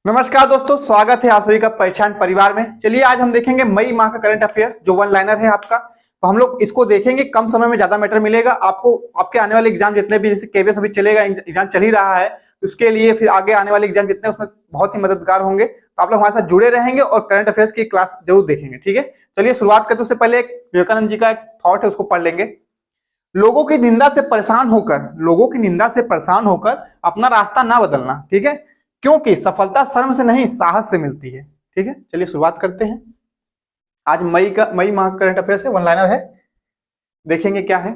नमस्कार दोस्तों, स्वागत है आप सभी का पहचान परिवार में। चलिए आज हम देखेंगे मई माह का करंट अफेयर्स जो वन लाइनर है आपका। तो हम लोग इसको देखेंगे, कम समय में ज्यादा मैटर मिलेगा आपको। आपके आने वाले एग्जाम जितने भी, जैसे केवीएस अभी चलेगा, एग्जाम चल ही रहा है, उसके लिए फिर आगे आने वाले एग्जाम जितने उसमें बहुत ही मददगार होंगे। तो आप लोग हमारे साथ जुड़े रहेंगे और करंट अफेयर्स की क्लास जरूर देखेंगे, ठीक है। चलिए शुरुआत करते उससे पहले एक विवेकानंद जी का एक थॉट है, उसको पढ़ लेंगे। लोगों की निंदा से परेशान होकर अपना रास्ता ना बदलना, ठीक है, क्योंकि सफलता शर्म से नहीं साहस से मिलती है, ठीक है। चलिए शुरुआत करते हैं। आज मई माह का करंट अफेयर्स है, वन लाइनर है, देखेंगे क्या है।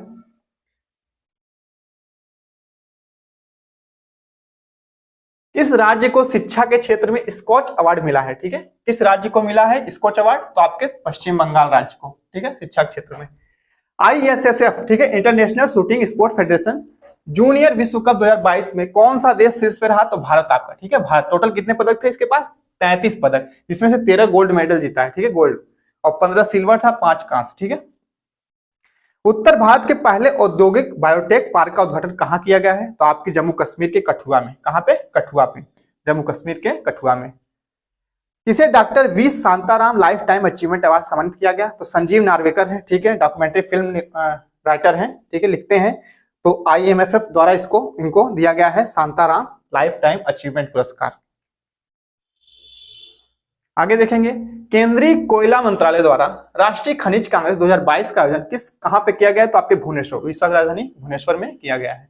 इस राज्य को शिक्षा के क्षेत्र में स्कॉच अवार्ड मिला है, ठीक है। किस राज्य को मिला है स्कॉच अवार्ड? तो आपके पश्चिम बंगाल राज्य को, ठीक है, शिक्षा के क्षेत्र में। ISSF, ठीक है, international shooting sport federation junior विश्व कप 2022 में कौन सा देश शीर्ष पे रहा? तो भारत आपका, ठीक है। भारत टोटल कितने पदक थे इसके पास? 33 पदक, जिसमें से 13 गोल्ड मेडल जीता है, ठीक है, गोल्ड, और 15 सिल्वर था, 5 कांस्य, ठीक है। उत्तर भारत के पहले औद्योगिक बायोटेक पार्क का उद्घाटन कहाँ किया गया है? तो आपके जम्मू कश्मीर के कठुआ में। कहाँ पे? कठुआ पे, जम्मू कश्मीर के कठुआ में। किसे doctor V Shantaram life time achievement award सम्मानित किया गया? तो संजीव नार्वेकर है, ठीक है, डॉक्यूमेंट्री फिल्म राइटर हैं, ठीक है, लिखते हैं। तो IMFF द्वारा इनको दिया गया है शांताराम लाइफ टाइम अचीवमेंट पुरस्कार। आगे देखेंगे, केंद्रीय कोयला मंत्रालय द्वारा राष्ट्रीय खनिज कांग्रेस 2022 का आयोजन कहां पे किया गया है? तो आपके भुवनेश्वर, उड़ीसा की राजधानी भुवनेश्वर में किया गया है।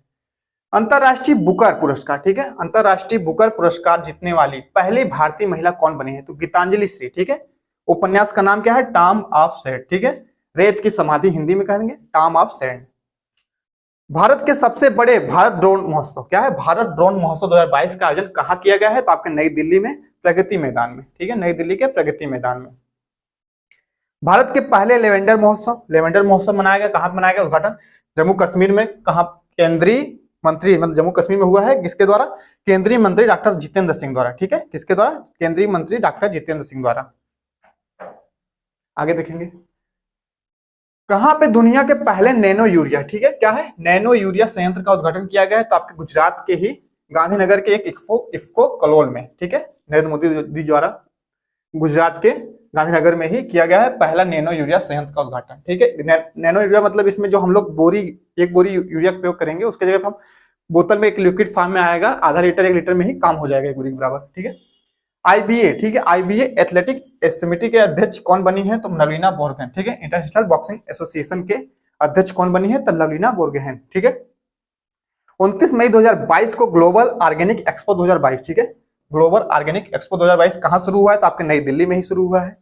अंतरराष्ट्रीय बुकर पुरस्कार, ठीक है, अंतरराष्ट्रीय बुकर पुरस्कार जीतने वाली पहली भारतीय महिला कौन बनी है? तो गीतांजलि श्री, ठीक है। उपन्यास का नाम क्या है? टॉम ऑफ सैंड, ठीक है, रेत की समाधि हिंदी में कहेंगे, टॉम ऑफ सैंड। भारत के सबसे बड़े भारत ड्रोन महोत्सव क्या है? भारत ड्रोन महोत्सव 2022 का आयोजन कहाँ किया गया है? तो आपके नई दिल्ली में प्रगति मैदान में, ठीक है, नई दिल्ली के प्रगति मैदान में। भारत के पहले लेवेंडर महोत्सव मनाया गया, कहाँ मनाया गया उद्घाटन? जम्मू कश्मीर में। कहाँ? केंद्रीय मंत्री, मतलब जम्मू कश्मीर में हुआ है, किसके द्वारा? केंद्रीय मंत्री डॉक्टर जितेंद्र सिंह द्वारा, ठीक है, किसके द्वारा? केंद्रीय मंत्री डॉक्टर जितेंद्र सिंह द्वारा। आगे देखेंगे, कहां पे दुनिया के पहले नैनो यूरिया, ठीक है, क्या है? नैनो यूरिया संयंत्र का उद्घाटन किया गया है? तो आपके गुजरात के ही गांधीनगर के एक इफ्को कलोल में, ठीक है, नरेंद्र मोदी जी द्वारा गुजरात के गांधीनगर में ही किया गया है पहला नैनो यूरिया संयंत्र का उद्घाटन, ठीक है। नैनो यूरिया मतलब इसमें जो हम लोग एक बोरी यूरिया का प्रयोग करेंगे, उसके जगह हम बोतल में एक लिक्विड फॉर्म में आएगा, आधा लीटर 1 लीटर में ही काम हो जाएगा एक बोरी के बराबर, ठीक है। IBA, ठीक है, IBA एथलेटिक समिति के अध्यक्ष कौन बनी है? तो नवलीना बोरगोहेन, ठीक है, इंटरनेशनल बॉक्सिंग एसोसिएशन के अध्यक्ष कौन बनी है? तो नवलीना बोरगोहेन, ठीक है। 29 मई 2022 को ग्लोबल ऑर्गेनिक एक्सपो 2022, ठीक है, ग्लोबल ऑर्गेनिक एक्सपो 2022 कहां शुरू हुआ है? तो आपके नई दिल्ली में ही शुरू हुआ है।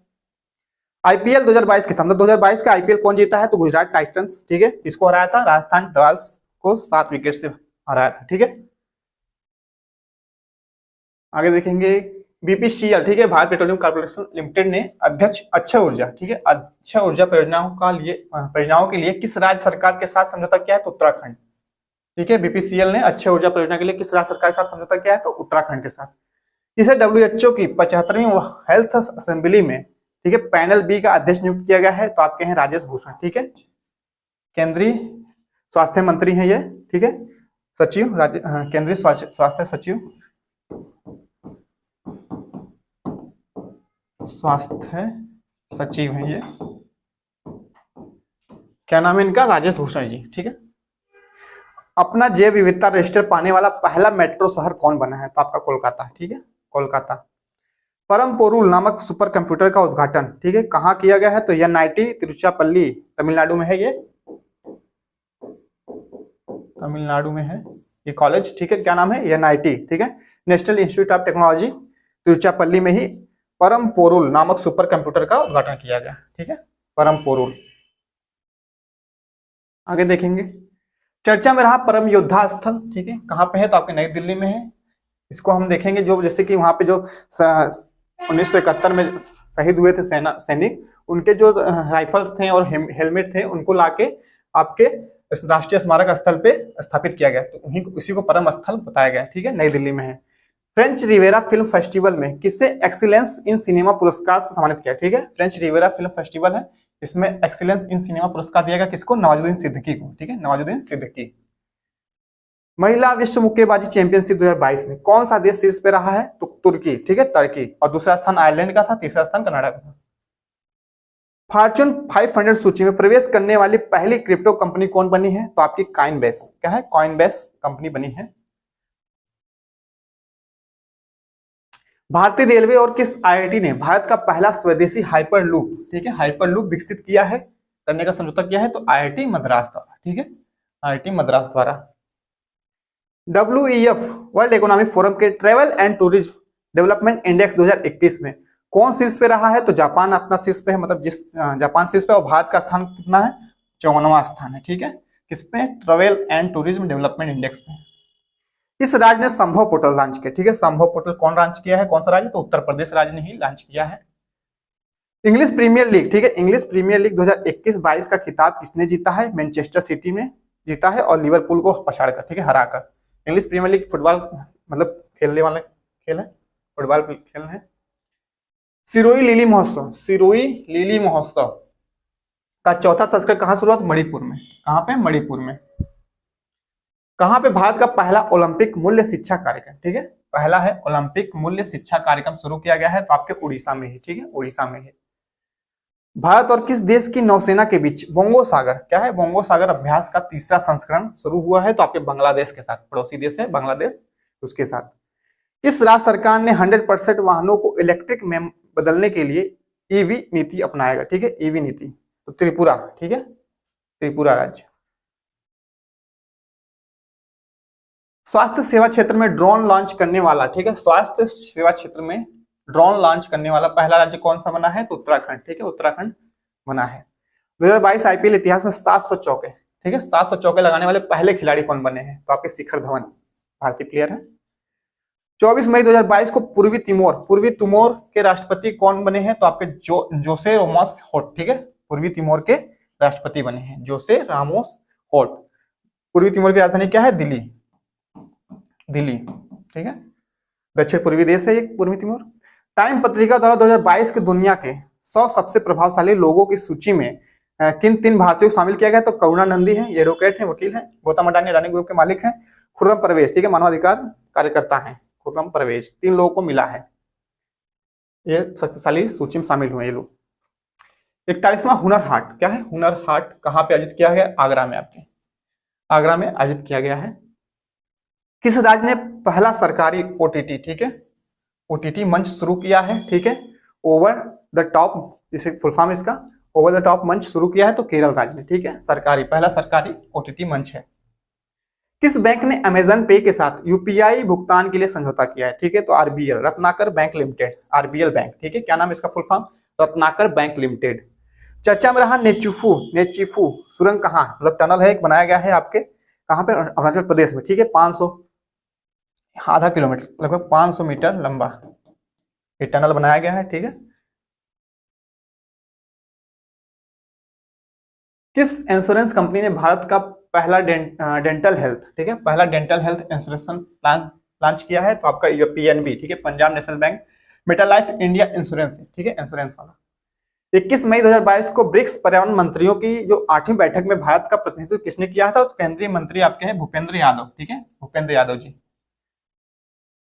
IPL 2022 खत्म, 2022 का IPL कौन जीता है? तो गुजरात टाइटंस, ठीक है, इसको हराया था, राजस्थान रॉयल्स को 7 विकेट से हराया था, ठीक है। आगे देखेंगे, BPCL, ठीक है, भारत पेट्रोलियम कॉर्पोरेशन लिमिटेड ने अध्यक्ष अक्षय ऊर्जा, ठीक है, अक्षय ऊर्जा परियोजनाओं के लिए किस राज्य सरकार के साथ समझौता किया है? तो उत्तराखंड, ठीक है। BPCL ने अक्षय ऊर्जा परियोजना के लिए किस राज्य सरकार के साथ समझौता किया है? तो उत्तराखंड के साथ। इसे WHO की 75वीं हेल्थ असेंबली में, ठीक है, पैनल B का अध्यक्ष नियुक्त किया गया है? तो आपके हैं राजेश भूषण, ठीक है, केंद्रीय स्वास्थ्य मंत्री हैं ये, ठीक है, सचिव, केंद्रीय स्वास्थ्य सचिव हैं ये, क्या नाम है इनका? राजेश भूषण जी, ठीक है। अपना जैव विविधता रजिस्टर पाने वाला पहला मेट्रो शहर कौन बना है? तो आपका कोलकाता, ठीक है, कोलकाता। परम पोरुल नामक सुपर कंप्यूटर का उद्घाटन, ठीक है, कहाँ किया गया है? तो NIT तिरुचिरापल्ली, तमिलनाडु में है ये, तमिलनाडु में है ये कॉलेज, ठीक है, क्या नाम है? NIT, ठीक है, national institute of technology Tiruchirappalli में ही परम पोरुल नामक सुपर कंप्यूटर का उद्घाटन किया गया, ठीक है, परम पोरुल। आगे देखेंगे, चर्चा में रहा परम योद्धा स्थल, ठीक है, कहाँ पे है? तो आपके नई दिल्ली में है। इसको हम देखेंगे, जो जैसे कि वहां पे जो 1971 में शहीद हुए थे सैनिक, उनके जो राइफल्स थे और हेलमेट थे, उनको लाके आपके राष्ट्रीय स्मारक स्थल पे स्थापित किया गया, तो उसी को परम स्थल बताया गया, ठीक है, नई दिल्ली में है। फ्रेंच रिवेरा फिल्म फेस्टिवल में किसे एक्सीलेंस इन सिनेमा पुरस्कार से सम्मानित किया? ठीक है, फ्रेंच रिवेरा फिल्म फेस्टिवल है, इसमें एक्सीलेंस इन सिनेमा पुरस्कार दिया गया किसको? नवाजुद्दीन सिद्दीकी को, ठीक है, नवाजुद्दीन सिद्दीकी। महिला विश्व मुक्केबाजी चैंपियनशिप 2022 में कौन सा देश शीर्ष पे रहा है? तो तुर्की, ठीक है, टर्की। और दूसरा स्थान आयरलैंड का था, तीसरा स्थान कनाडा का था। फॉर्च्यून 500 सूची में प्रवेश करने वाली पहली क्रिप्टो कंपनी कौन बनी है? तो आपकी कॉइनबेस, क्या है? कॉइनबेस कंपनी बनी है। भारतीय रेलवे और किस आईआईटी ने भारत का पहला स्वदेशी हाइपरलूप, ठीक है, हाइपरलूप विकसित किया है, करने का समझौता किया है? तो आईआईटी मद्रास द्वारा, ठीक है, आईआईटी मद्रास द्वारा। WEF वर्ल्ड इकोनॉमिक फोरम के travel and tourism development index 2021 में कौन शीर्ष पे रहा है? तो जापान अपना शीर्ष पे है, मतलब जापान शीर्ष पे, और भारत का स्थान कितना है? 54वां स्थान है, ठीक है, किस पे? Travel and tourism development index में। इस राज्य ने संभव पोर्टल लॉन्च किया, ठीक है, संभव पोर्टल कौन लॉन्च किया है? कौन सा राज्य? तो उत्तर प्रदेश राज्य ने ही लॉन्च किया है। इंग्लिश प्रीमियर लीग, ठीक है, इंग्लिश प्रीमियर लीग 2021-22 का खिताब किसने जीता है? मैनचेस्टर सिटी में जीता है, और लिवरपूल को पछाड़कर, ठीक है, हराकर। इंग्लिश प्रीमियर लीग फुटबॉल, मतलब खेलने वाले खेल है, फुटबॉल खेल है। सिरोही लिली महोत्सव, सिरोही लिली महोत्सव का चौथा संस्करण कहां शुरू हुआ? मणिपुर में। कहां पे? मणिपुर में। कहां पे भारत का पहला ओलंपिक मूल्य शिक्षा कार्यक्रम, ठीक है, पहला है ओलंपिक मूल्य शिक्षा कार्यक्रम शुरू किया गया है? तो आपके उड़ीसा में ही, ठीक है, उड़ीसा में ही। भारत और किस देश की नौसेना के बीच बोंगो सागर, क्या है? बोंगो सागर अभ्यास का तीसरा संस्करण शुरू हुआ है? तो आपके बांग्लादेश के साथ, पड़ोसी देश है बांग्लादेश, उसके साथ। किस राज्य सरकार ने 100% वाहनों को इलेक्ट्रिक में बदलने के लिए ईवी नीति अपनाएगा, ठीक है, ईवी नीति? तो त्रिपुरा, ठीक है, त्रिपुरा राज्य। स्वास्थ्य सेवा क्षेत्र में ड्रोन लॉन्च करने वाला, ठीक है, स्वास्थ्य सेवा क्षेत्र में ड्रोन लॉन्च करने वाला पहला राज्य कौन सा बना है? तो उत्तराखंड, ठीक है, उत्तराखंड बना है। 2022 आईपीएल इतिहास में 700 चौके, ठीक है, 700 चौके लगाने वाले पहले खिलाड़ी कौन बने हैं? तो आपके शिखर धवन, भारतीय प्लेयर है। 24 मई 2022 को पूर्वी तिमोर के राष्ट्रपति कौन बने हैं? तो आपके जोसे रामोस होर्ट, ठीक है, पूर्वी तिमोर के राष्ट्रपति बने हैं जोसे रामोस होर्ट। पूर्वी तिमोर की राजधानी क्या है? दिल्ली, दिल्ली, ठीक है, दक्षिण पूर्वी देश है ये पूर्वी तिमोर। टाइम पत्रिका द्वारा 2022 के दुनिया के 100 सबसे प्रभावशाली लोगों की सूची में किन 3 भारतीयों को शामिल किया गया? तो करुणानंदी है, ये एडवोकेट है, वकील है। गौतम अडानी अडानी ग्रुप के मालिक हैं। खुर्रम परवेज, ठीक है, मानवाधिकार कार्यकर्ता है, खुर्रम परवेज। 3 लोगों को मिला है, ये शक्तिशाली सूची में शामिल हुए ये लोग। 41वां हुनर हाट, क्या है? हुनर हाट कहाँ पे आयोजित किया गया? आगरा में, आपके आगरा में आयोजित किया गया है। किस राज्य ने पहला सरकारी ओटीटी, ठीक है, ओटीटी मंच शुरू किया है? ठीक है, ओवर द टॉप, जिसे फुल फॉर्म इसका ओवर द टॉप मंच शुरू किया है? तो केरल राज्य ने, ठीक है, सरकारी, पहला सरकारी ओटीटी मंच है। किस बैंक ने अमेजन पे के साथ यूपीआई भुगतान के लिए समझौता किया है? ठीक है, तो RBL, Ratnakar bank limited, RBL bank, ठीक है, क्या नाम है इसका full form? Ratnakar bank limited. चर्चा में रहा नेचीफू सुरंग कहाँ, मतलब टनल है एक बनाया गया है आपके कहाँ पे? अरुणाचल प्रदेश में, ठीक है, 500 आधा किलोमीटर, लगभग 500 मीटर लंबा ये टनल बनाया गया है, ठीक है। किस इंश्योरेंस कंपनी ने भारत का पहला डेंटल हेल्थ, ठीक है, पहला dental health insurance plan launch किया है? तो आपका पीएनबी, ठीक है, Punjab National Bank MetLife India insurance, ठीक है, इंश्योरेंस वाला। 21 मई 2022 को ब्रिक्स पर्यावरण मंत्रियों की जो 8वीं बैठक में भारत का प्रतिनिधित्व किसने किया था? तो केंद्रीय मंत्री आपके हैं भूपेंद्र यादव, ठीक है, भूपेंद्र यादव जी।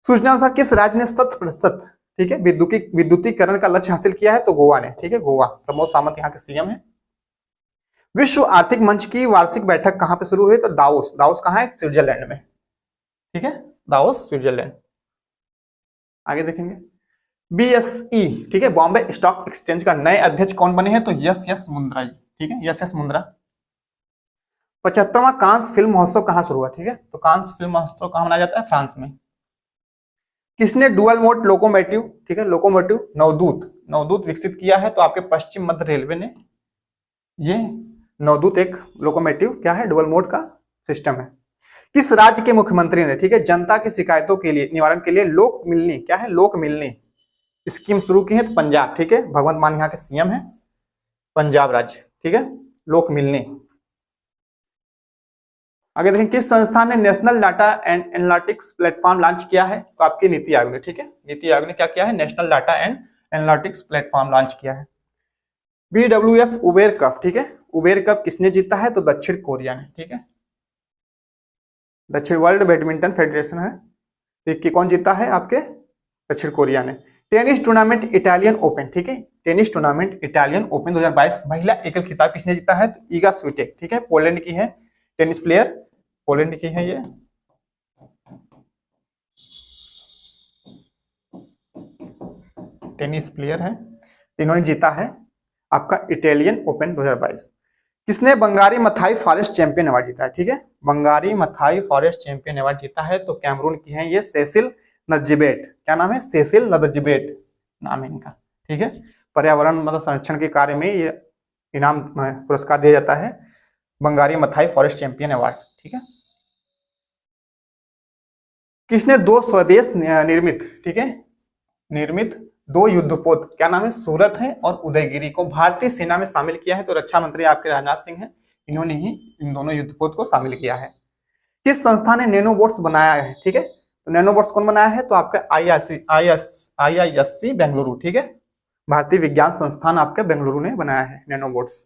सूचना अनुसार किस राज्य ने 100%, ठीक है, विद्युतीकरण का लक्ष्य हासिल किया है? तो गोवा ने, ठीक है, गोवा। प्रमोद सावंत यहाँ के सीएम है। विश्व आर्थिक मंच की वार्षिक बैठक कहां पे शुरू हुई? तो दावोस, दावोस कहां है? स्विट्जरलैंड में, ठीक है, दावोस स्विट्जरलैंड। आगे देखेंगे बीएसई, ठीक है, बॉम्बे स्टॉक एक्सचेंज का नए अध्यक्ष कौन बने हैं? तो यस मुंद्रा जी, ठीक है, यस मुंद्रा। 75वां कांस फिल्म महोत्सव कहां शुरू हुआ? ठीक है, तो कांस फिल्म महोत्सव कहां मनाया जाता है? फ्रांस में। किसने डुअल मोड लोकोमोटिव, ठीक है, लोकोमोटिव नवदूत विकसित किया है? तो आपके पश्चिम मध्य रेलवे ने ये नवदूत एक लोकोमोटिव क्या है? डुअल मोड का सिस्टम है। किस राज्य के मुख्यमंत्री ने, ठीक है, जनता की शिकायतों के लिए निवारण के लिए लोक मिलनी, क्या है, लोक मिलनी स्कीम शुरू की है? तो पंजाब, ठीक है, भगवंत मान यहाँ के सीएम है, पंजाब राज्य, ठीक है, लोक मिलनी। आगे देखें किस संस्थान ने national data and analytics platform launch किया है? तो आपकी नीति आयोग ने, ठीक है, नीति आयोग ने क्या किया है? National data and analytics platform launch किया है। BWF उबेर कप, ठीक है, उबेर कप किसने जीता है? तो दक्षिण कोरिया ने, ठीक है। दक्षिण वर्ल्ड बैडमिंटन फेडरेशन है, ये कौन जीता है आपके दक्षिण कोरिया ने। टेनिस टूर्नामेंट इटालियन ओपन, ठीक है, टेनिस टूर्नामेंट इटालियन ओपन 2022 महिला एकल खिताब किसने जीता है, तो ईगा स्विटेक, ठीक है, पोलैंड की है टेनिस प्लेयर, पोलैंड की है ये। टेनिस प्लेयर है, इन्होंने जीता है आपका इटालियन ओपन 2022। किसने Bangari Mathai forest champion award जीता है, ठीक है, Bangari Mathai forest champion award जीता है, तो कैमरून की है ये सेसिल नदजिबेट, क्या नाम है, सेसिल नदजिबेट नाम है इनका, ठीक है। पर्यावरण मतलब संरक्षण के कार्य में ये इनाम पुरस्कार दिया जाता है, Bangari Mathai forest champion award, ठीक है। किसने दो स्वदेश निर्मित, ठीक है, निर्मित दो युद्धपोत, क्या नाम है, सूरत है और उदयगिरी, को भारतीय सेना में शामिल किया है, तो रक्षा मंत्री आपके राजनाथ सिंह हैं, इन्होंने ही इन दोनों युद्धपोत को शामिल किया है। किस संस्था ने नैनोबोट्स बनाया है, ठीक है, तो नैनोबोट्स कौन बनाया है, तो आपका IISc बेंगलुरु, ठीक है, भारतीय विज्ञान संस्थान आपके बेंगलुरु ने बनाया है नैनोबोट्स।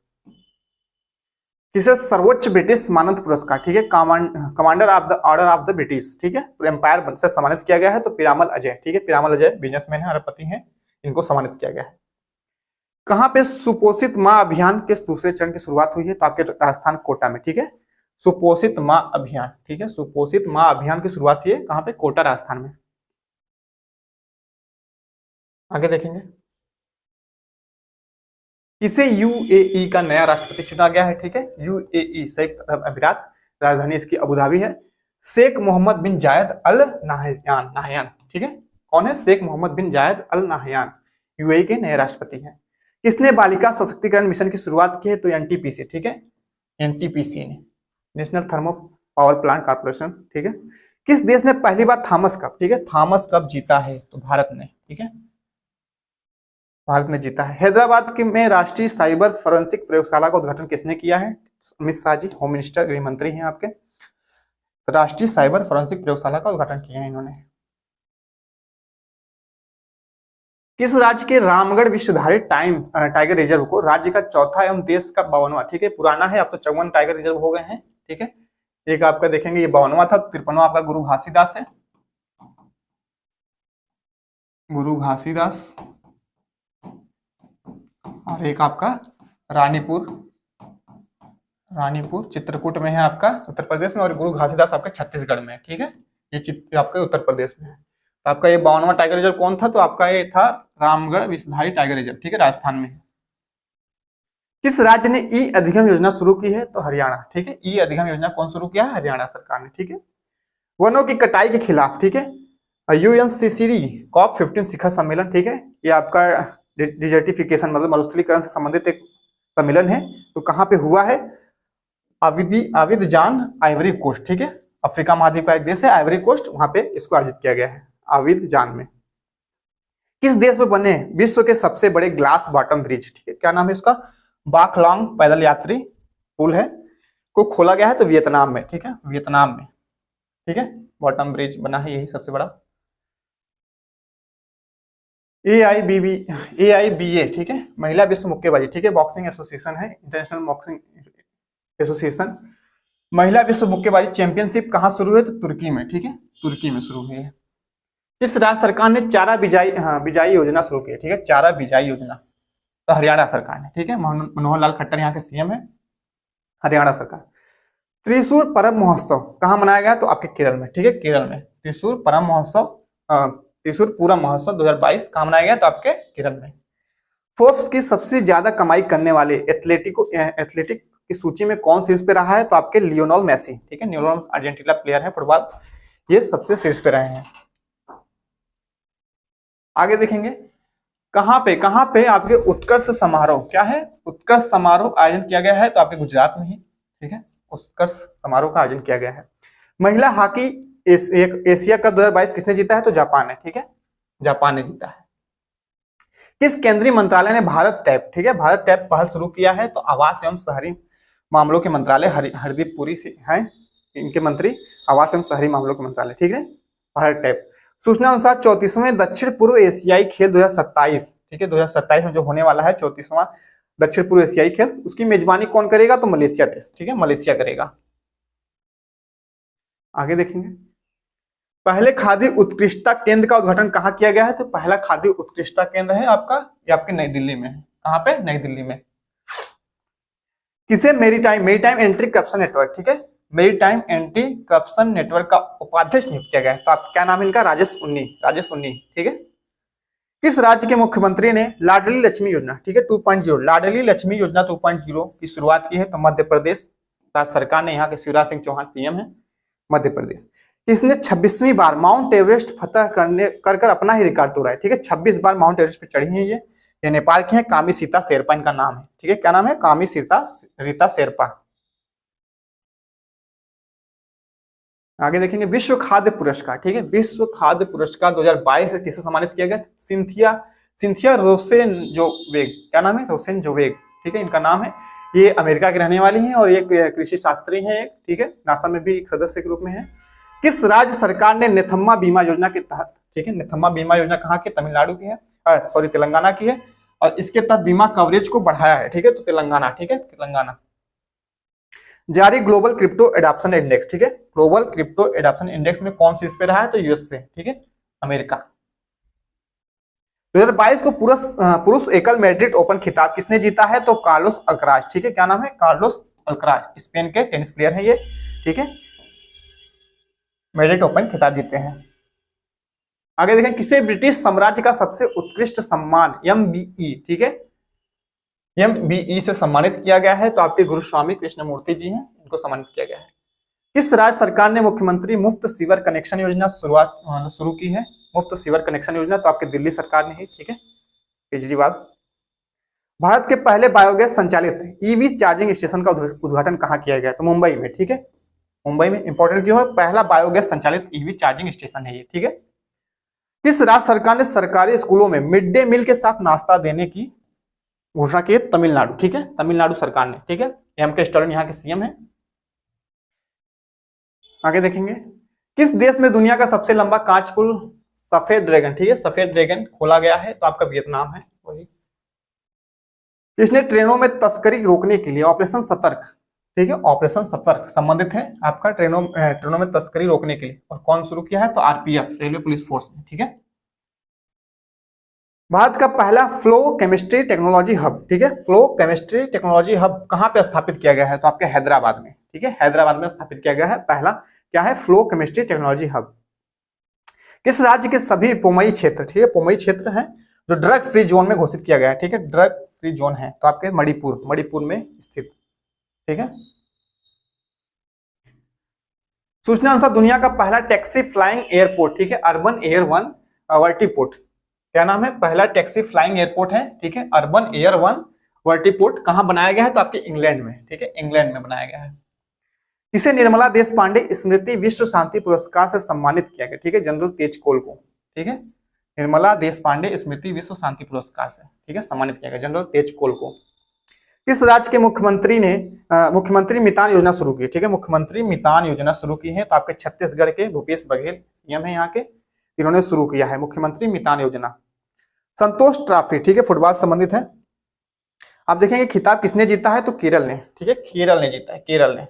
किसे सर्वोच्च ब्रिटिश मानद पुरस्कार, ठीक है, commander of the order of the British, ठीक है, एम्पायर से सम्मानित किया गया है, तो पिरामल अजय, ठीक है, पिरामल अजय बिजनेसमैन है, अरबपति हैं, इनको सम्मानित किया गया है। कहां पे सुपोषित मां अभियान के दूसरे चरण की शुरुआत हुई है, तो आपके राजस्थान कोटा में, ठीक है, सुपोषित मां अभियान, ठीक है, सुपोषित मां अभियान की शुरुआत हुई है कहां पे, कोटा राजस्थान में। आगे देखेंगे, इसे यूएई का नया राष्ट्रपति चुना गया है, ठीक है, यूएई संयुक्त अरब अमीरात, राजधानी इसकी अबू धाबी है। शेख मोहम्मद बिन जायद अल नाहयान, ठीक है, कौन है, शेख मोहम्मद बिन जायद अल नाहयान, यूएई के नए राष्ट्रपति हैं। किसने बालिका सशक्तिकरण मिशन की शुरुआत की है, तो एनटीपीसी, ठीक है, एनटीपीसी ने, national thermo power plant corporation, ठीक है। किस देश ने पहली बार थॉमस कप, ठीक है, थॉमस कप जीता है, तो भारत ने, ठीक है, भारत ने जीता है। हैदराबाद में राष्ट्रीय साइबर फोरेंसिक प्रयोगशाला का उद्घाटन किसने किया है, अमित शाह जी, होम मिनिस्टर, गृह मंत्री हैं आपके, राष्ट्रीय साइबर फोरेंसिक प्रयोगशाला का उद्घाटन किया है इन्होंने। किस राज्य के रामगढ़ विश्वधारी टाइगर रिजर्व को राज्य का चौथा एवं देश का 52वां, ठीक है, पुराना है, अब तो 54 टाइगर रिजर्व हो गए हैं, ठीक है, एक आपका देखेंगे ये 52वां था, 53वां आपका गुरु घासीदास है, गुरु घासीदास, और एक आपका रानीपुर चित्रकूट में है आपका उत्तर प्रदेश में, और गुरु घासीदास आपका छत्तीसगढ़ में है, ठीक है, ये आपके उत्तर प्रदेश में है। तो आपका ये 52वां टाइगर रिजर्व कौन था, तो आपका ये था रामगढ़ विश्वधारी टाइगर रिजर्व, ठीक है, राजस्थान में है। किस राज्य ने ई अधिगम योजना शुरू की है, तो हरियाणा, ठीक है, ई अधिगम योजना कौन शुरू किया है, हरियाणा सरकार ने, ठीक है। वनों की कटाई के खिलाफ, ठीक है, UNCCD COP15 शिखर सम्मेलन, ठीक है, ये आपका डिजर्टिफिकेशन मतलब मरुस्थलीकरण से संबंधित एक सम्मेलन है, तो कहां पे हुआ है, आविदजान आइवरी कोस्ट, ठीक है, अफ्रीका महाद्वीप का एक देश है आइवरी कोस्ट, वहां पे इसको आयोजित किया गया है आविदजान में। किस देश में बने विश्व के सबसे बड़े ग्लास बॉटम ब्रिज, ठीक है, क्या नाम है इसका, बाखलांग पैदल यात्री पुल है, को खोला गया है, तो वियतनाम में, ठीक है, वियतनाम में, ठीक है, बॉटम ब्रिज बना है यही सबसे बड़ा। AIBA, ठीक है, महिला विश्व मुक्केबाजी, ठीक है, बॉक्सिंग एसोसिएशन है, इंटरनेशनल बॉक्सिंग एसोसिएशन। महिला विश्व मुक्केबाजी चैंपियनशिप कहां शुरू हुई, तो तुर्की में, ठीक है, तुर्की में शुरू हुई है। किस राज्य सरकार ने चारा बिजाई योजना शुरू की है, ठीक है, चारा बिजाई योजना, तो हरियाणा सरकार ने, ठीक है, मनोहर लाल खट्टर यहाँ के CM है, हरियाणा सरकार। त्रिशूर परम महोत्सव कहाँ मनाया गया, तो आपके केरल में, ठीक है, केरल में त्रिशूर परम महोत्सव, त्रिशूर पूरा महोत्सव 2022 कहाँ मनाया गया, तो आपके केरल में। फोर्ब्स की सबसे ज्यादा कमाई करने वाले एथलेटिक की सूची में कौन शीर्ष पे रहा है, तो आपके लियोनेल मेसी, ठीक है, लियोनेल अर्जेंटीना प्लेयर है फुटबॉल, ये सबसे शीर्ष पे रहे हैं। आगे देखेंगे, कहां पे आपके उत्कर्ष समारोह, क्या है, उत्कर्ष समारोह आयोजन किया गया है, तो आपके गुजरात में ही, ठीक है, उत्कर्ष समारोह का आयोजन किया गया है। महिला हॉकी एशिया कप 2022 किसने जीता है, तो जापान है, ठीक है, जापान ने जीता है। किस केंद्रीय मंत्रालय ने भारत टैप, ठीक है, भारत टैप पहल शुरू किया है, तो आवास एवं शहरी मामलों के मंत्रालय हरदीप पुरी से हैं इनके मंत्री, आवास एवं शहरी मामलों के मंत्रालय, ठीक है, भारत टैप। सूचना अनुसार 34वें दक्षिण पूर्व एशियाई खेल 2027, ठीक है, 2027 में जो होने वाला है 34वां दक्षिण पूर्व एशियाई खेल, उसकी मेजबानी कौन करेगा, तो मलेशिया देश, ठीक है, मलेशिया करेगा। आगे देखेंगे, पहले खादी उत्कृष्टता केंद्र का उद्घाटन कहाँ किया गया है? तो पहला खादी उत्कृष्टता केंद्र है आपका, ये आपके नई दिल्ली में है। कहाँ पे? नई दिल्ली में। किसे maritime maritime anti corruption network, ठीक है, मेरीटाइम एंटी करप्शन नेटवर्क का उपाध्यक्ष नियुक्त किया गया है। तो आप क्या नाम है इनका? राजेश उन्नी, राजेश उन्नी, ठीक है। किस राज्य के मुख्यमंत्री ने लाडली लक्ष्मी योजना, ठीक है, 2.0 लाडली लक्ष्मी योजना 2.0 की शुरुआत की है? तो मध्य प्रदेश राज्य सरकार ने, यहाँ के शिवराज सिंह चौहान सीएम है मध्य प्रदेश। किसने 26वीं बार माउंट एवरेस्ट फतह कर अपना ही रिकॉर्ड तोड़ा है? ठीक है, 26 बार माउंट एवरेस्ट पे चढ़ी है ये नेपाल की है, कामी सीता शेरपा इनका नाम है। ठीक है, क्या नाम है? कामी सीता रीता शेरपा। आगे देखेंगे विश्व खाद्य पुरस्कार, ठीक है, विश्व खाद्य पुरस्कार 2022 किसे सम्मानित किया गया? सिंथिया सिंथिया रोसेन जोवेग, क्या नाम है? रोसेन जोवेग, ठीक है, इनका नाम है। ये अमेरिका की रहने वाली हैं और ये कृषि शास्त्री हैं, ठीक है, नासा में भी एक सदस्य के रूप में है। किस राज्य सरकार ने निथम्मा बीमा योजना के तहत, ठीक है, निथम्मा बीमा योजना कहाँ की? तमिलनाडु की है, सॉरी तेलंगाना की है, और इसके तहत बीमा कवरेज को बढ़ाया है, ठीक है, तो तेलंगाना, ठीक है, तेलंगाना। जारी ग्लोबल क्रिप्टो एडॉप्शन इंडेक्स, ठीक है, ग्लोबल क्रिप्टो एडॉप्शन इंडेक्स में कौन सी इस पे रहा है? तो यूएस से, ठीक है, अमेरिका। 2022 को पुरुष एकल मैड्रिड ओपन खिताब किसने जीता है? तो कार्लोस अल्कराज, ठीक है, क्या नाम है? कार्लोस अल्कराज, स्पेन के टेनिस प्लेयर हैं ये, ठीक है, मैड्रिड ओपन खिताब जीते हैं। आगे देखें, किसे ब्रिटिश साम्राज्य का सबसे उत्कृष्ट सम्मान MBE, ठीक है, MBE से सम्मानित किया गया है? तो आपके गुरु स्वामी कृष्णमूर्ति जी हैं, इनको सम्मानित किया गया है। किस राज्य सरकार ने मुख्यमंत्री मुफ्त सीवर कनेक्शन योजना शुरू की है? मुफ्त सीवर कनेक्शन योजना तो आपके दिल्ली सरकार ने ही, ठीक है, केजरीवाल। भारत के पहले बायोगैस संचालित ईवी चार्जिंग स्टेशन का उद्घाटन कहाँ किया गया? तो मुंबई में, ठीक है, मुंबई में। इंपॉर्टेंट क्यों है? पहला बायोगैस संचालित ईवी चार्जिंग स्टेशन है ये, ठीक है। किस राज्य सरकार ने सरकारी स्कूलों में मिड डे मील के साथ नाश्ता देने की घोषणा की? तमिलनाडु, ठीक है, तमिलनाडु सरकार ने, ठीक है, M.K. स्टालिन यहाँ के सीएम है। आगे देखेंगे, किस देश में दुनिया का सबसे लंबा कांच पुल सफेद ड्रैगन, ठीक है, सफेद ड्रैगन खोला गया है? तो आपका वियतनाम है वही। किसने ट्रेनों में तस्करी रोकने के लिए ऑपरेशन सतर्क, ठीक है, ऑपरेशन सतर्क संबंधित है आपका ट्रेनों में तस्करी रोकने के लिए, और कौन शुरू किया है? तो RPF, रेलवे पुलिस फोर्स ने, ठीक है। भारत का पहला फ्लो केमिस्ट्री टेक्नोलॉजी हब, ठीक है, फ्लो केमिस्ट्री टेक्नोलॉजी हब कहाँ पे स्थापित किया गया है? तो आपके हैदराबाद में, ठीक है, हैदराबाद में स्थापित किया गया है पहला, क्या है? Flow chemistry technology hub. किस राज्य के सभी पोमई क्षेत्र, ठीक है, पोमई क्षेत्र है जो ड्रग फ्री जोन में घोषित किया गया है, ठीक है, ड्रग फ्री जोन है? तो आपके मणिपुर में स्थित, ठीक है। सूचना अनुसार दुनिया का पहला टैक्सी फ्लाइंग एयरपोर्ट, ठीक है, अर्बन एयर 1 वर्टीपोर्ट, क्या नाम है? पहला टैक्सी फ्लाइंग एयरपोर्ट है, ठीक है, अर्बन एयर 1 वर्टीपोर्ट। कहां बनाया गया है? तो आपके इंग्लैंड में, ठीक है, इंग्लैंड में बनाया गया है। इसे निर्मला देश पांडे स्मृति विश्व शांति पुरस्कार से सम्मानित किया गया, ठीक है, जनरल तेज कोल को, ठीक है, निर्मला देश पांडे स्मृति विश्व शांति पुरस्कार से, ठीक है, सम्मानित किया गया जनरल तेज कोल को। किस राज्य के मुख्यमंत्री ने मुख्यमंत्री मितान योजना शुरू की, ठीक है, मुख्यमंत्री मितान योजना शुरू की है? तो आपके छत्तीसगढ़ के भूपेश बघेल सीएम है यहाँ के, इन्होंने शुरू किया है मुख्यमंत्री मितान योजना। संतोष ट्रॉफी, ठीक है, फुटबॉल संबंधित है। आप देखेंगे खिताब किसने जीता है? तो केरल ने, ठीक है, केरल ने जीता है, केरल ने।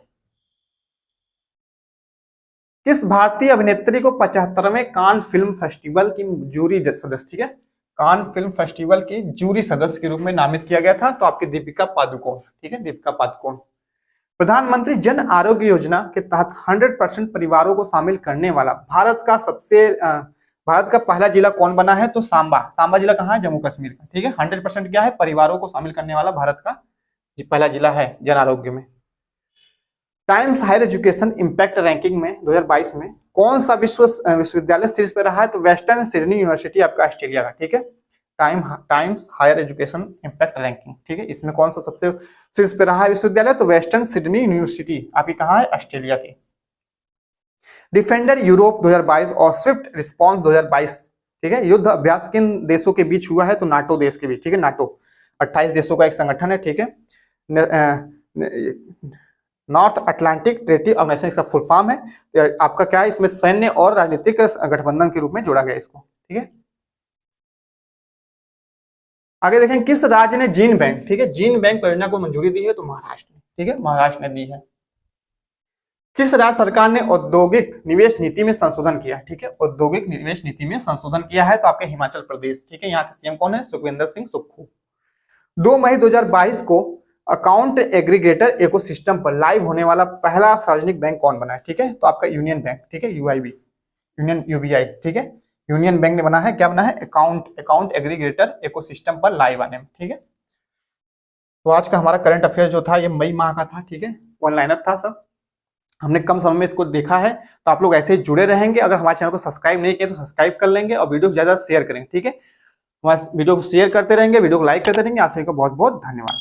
किस भारतीय अभिनेत्री को 75वें कान फिल्म फेस्टिवल की जूरी सदस्य, ठीक है, कान फिल्म फेस्टिवल की जूरी सदस्य के रूप में नामित किया गया था? तो आपकी दीपिका पादुकोण, ठीक है, दीपिका पादुकोण। प्रधानमंत्री जन आरोग्य योजना के तहत 100% परिवारों को शामिल करने वाला भारत का पहला जिला कौन बना है? तो सांबा जिला कहाँ है? जम्मू कश्मीर का, ठीक है, 100% क्या है? परिवारों को शामिल करने वाला भारत का पहला जिला है जन आरोग्य में। Times Higher Education Impact ranking में 2022 में कौन सा विश्वविद्यालय शीर्ष पे रहा है? तो वेस्टर्न सिडनी यूनिवर्सिटी आपका ऑस्ट्रेलिया का, ठीक है, Times Higher Education Impact ranking, ठीक है, इसमें कौन सा सबसे शीर्ष पे रहा है विश्वविद्यालय? तो वेस्टर्न सिडनी यूनिवर्सिटी आपकी कहाँ है? ऑस्ट्रेलिया की। डिफेंडर यूरोप 2022 और स्विफ्ट रिस्पॉन्स 2022, ठीक है, युद्ध अभ्यास किन देशों के बीच हुआ है? तो नाटो देश के बीच, ठीक है, नाटो 28 देशों का एक संगठन है, ठीक है, नॉर्थ अटलांटिक ट्रेटी ऑर्गेनाइजेशन इसका फुल फॉर्म है। आपका क्या है? इसमें सैन्य और राजनीतिक गठबंधन के रूप में जोड़ा गया इसको, ठीक है। आगे देखें, किस राज्य ने जीन बैंक, ठीक है, जीन बैंक परियोजना को मंजूरी दी है? तो महाराष्ट्र ने, ठीक है, महाराष्ट्र ने दी है। किस राज्य सरकार ने औद्योगिक निवेश नीति में संशोधन किया? ठीक है, औद्योगिक निवेश नीति में संशोधन किया है तो आपके हिमाचल प्रदेश। ठीक है, यहाँ के सीएम कौन है? सुखविंदर सिंह सुक्खू। 2 मई 2022 को अकाउंट एग्रीगेटर इकोसिस्टम पर लाइव होने वाला पहला सार्वजनिक बैंक कौन बना है? ठीक है, तो आपका यूनियन बैंक। ठीक है, यूआईबी, यूनियन यूबीआई। ठीक है, यूनियन बैंक ने बना है, क्या बना है? अकाउंट एग्रीगेटर इकोसिस्टम पर लाइव आने में। ठीक है, तो आज का हमारा करंट अफेयर जो था ये मई माह का था। ठीक है, वन लाइनर था सब, हमने कम समय में इसको देखा है। तो आप लोग ऐसे ही जुड़े रहेंगे। अगर हमारे चैनल को सब्सक्राइब नहीं किया तो सब्सक्राइब कर लेंगे और वीडियो को ज्यादा शेयर करेंगे। ठीक है, वीडियो को शेयर करते रहेंगे, वीडियो को लाइक करते रहेंगे। आप सभी को बहुत बहुत धन्यवाद।